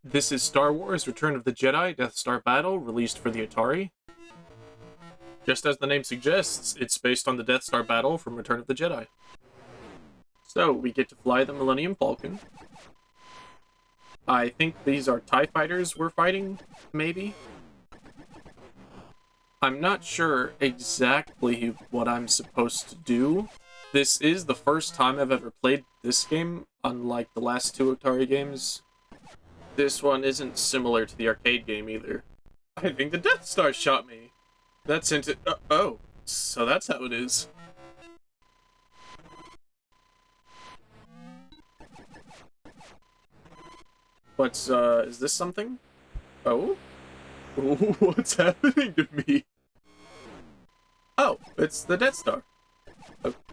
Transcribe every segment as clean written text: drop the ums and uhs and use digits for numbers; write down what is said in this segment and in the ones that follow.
This is Star Wars Return of the Jedi Death Star Battle, released for the Atari. Just as the name suggests, it's based on the Death Star battle from Return of the Jedi. So, we get to fly the Millennium Falcon. I think these are TIE fighters we're fighting, maybe? I'm not sure exactly what I'm supposed to do. This is the first time I've ever played this game, unlike the last two Atari games. This one isn't similar to the arcade game either. I think the Death Star shot me. That's into... oh, so that's how it is. But, is this something? Oh? What's happening to me? Oh, it's the Death Star.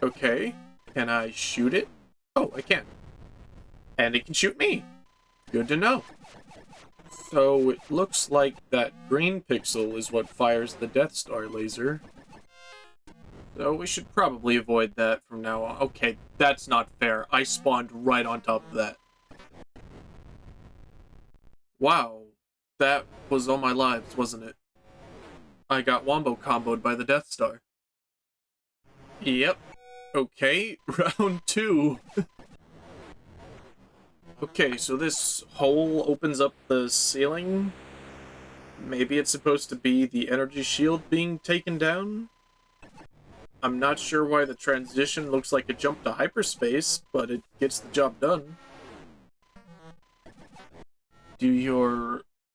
Okay. Can I shoot it? Oh, I can. And it can shoot me. Good to know. So, it looks like that green pixel is what fires the Death Star laser. So we should probably avoid that from now on. Okay, that's not fair. I spawned right on top of that. Wow. That was all my lives, wasn't it? I got wombo comboed by the Death Star. Yep. Okay, round 2. Okay, so this hole opens up the ceiling. Maybe it's supposed to be the energy shield being taken down? I'm not sure why the transition looks like a jump to hyperspace, but it gets the job done.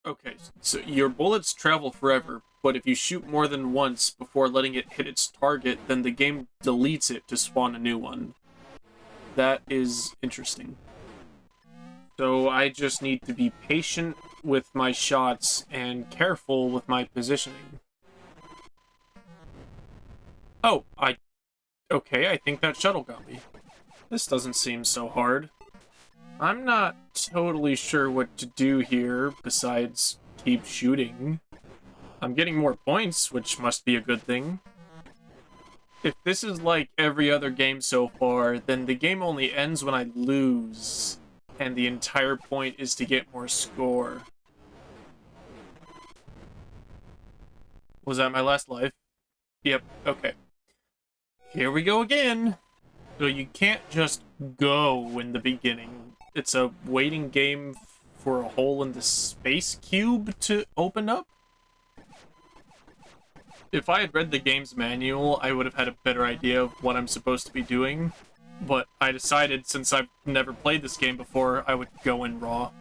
Okay, so your bullets travel forever, but if you shoot more than once before letting it hit its target, then the game deletes it to spawn a new one. That is interesting. So I just need to be patient with my shots and careful with my positioning. Oh, okay, I think that shuttle got me. This doesn't seem so hard. I'm not totally sure what to do here besides keep shooting. I'm getting more points, which must be a good thing. If this is like every other game so far, then the game only ends when I lose, and the entire point is to get more score. Was that my last life? Yep, okay. Here we go again! So you can't just go in the beginning. It's a waiting game for a hole in the space cube to open up? If I had read the game's manual, I would have had a better idea of what I'm supposed to be doing. But I decided, since I've never played this game before, I would go in raw.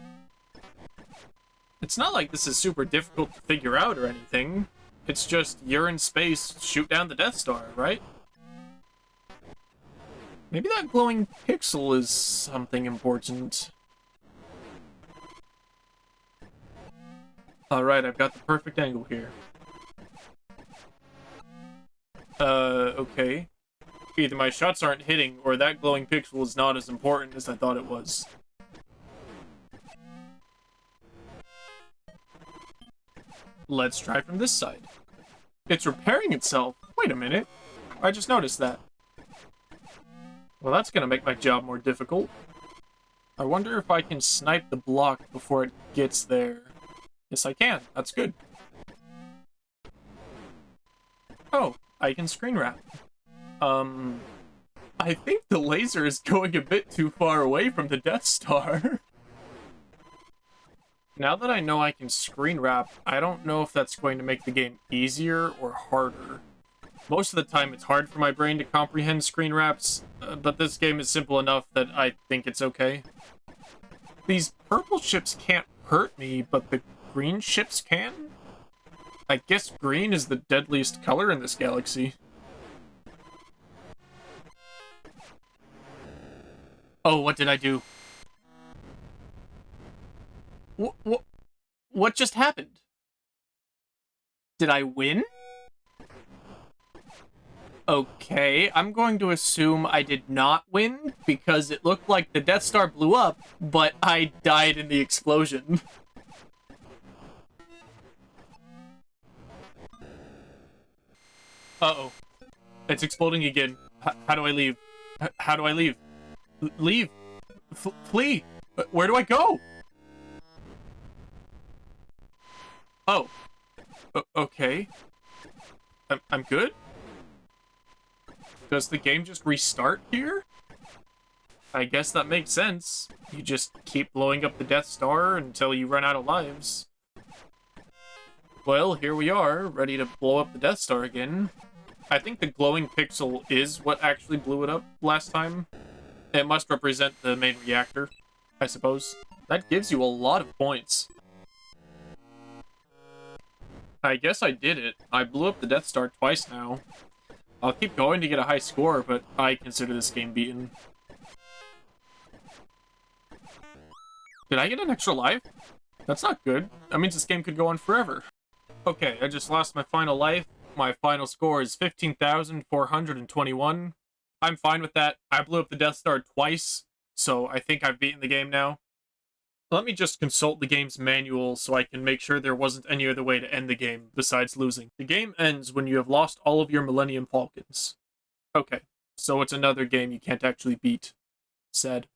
It's not like this is super difficult to figure out or anything. It's just, you're in space, shoot down the Death Star, right? Maybe that glowing pixel is something important. Alright, I've got the perfect angle here. Okay. Either my shots aren't hitting, or that glowing pixel is not as important as I thought it was. Let's try from this side. It's repairing itself. Wait a minute. I just noticed that. Well, that's gonna make my job more difficult. I wonder if I can snipe the block before it gets there. Yes, I can. That's good. Oh, I can screen wrap. I think the laser is going a bit too far away from the Death Star. Now that I know I can screen wrap, I don't know if that's going to make the game easier or harder. Most of the time, it's hard for my brain to comprehend screen wraps, but this game is simple enough that I think it's okay. These purple ships can't hurt me, but the green ships can? I guess green is the deadliest color in this galaxy. Oh, what did I do? What just happened? Did I win? Okay, I'm going to assume I did not win, because it looked like the Death Star blew up, but I died in the explosion. Uh-oh. It's exploding again. How do I leave? How do I leave? Leave! Flee! Where do I go? Oh. Okay. I'm good? Does the game just restart here? I guess that makes sense. You just keep blowing up the Death Star until you run out of lives. Well, here we are, ready to blow up the Death Star again. I think the glowing pixel is what actually blew it up last time. It must represent the main reactor, I suppose. That gives you a lot of points. I guess I did it. I blew up the Death Star twice now. I'll keep going to get a high score, but I consider this game beaten. Did I get an extra life? That's not good. That means this game could go on forever. Okay, I just lost my final life. My final score is 15,421. I'm fine with that. I blew up the Death Star twice, so I think I've beaten the game now. Let me just consult the game's manual so I can make sure there wasn't any other way to end the game besides losing. The game ends when you have lost all of your Millennium Falcons. Okay, so it's another game you can't actually beat. Sad.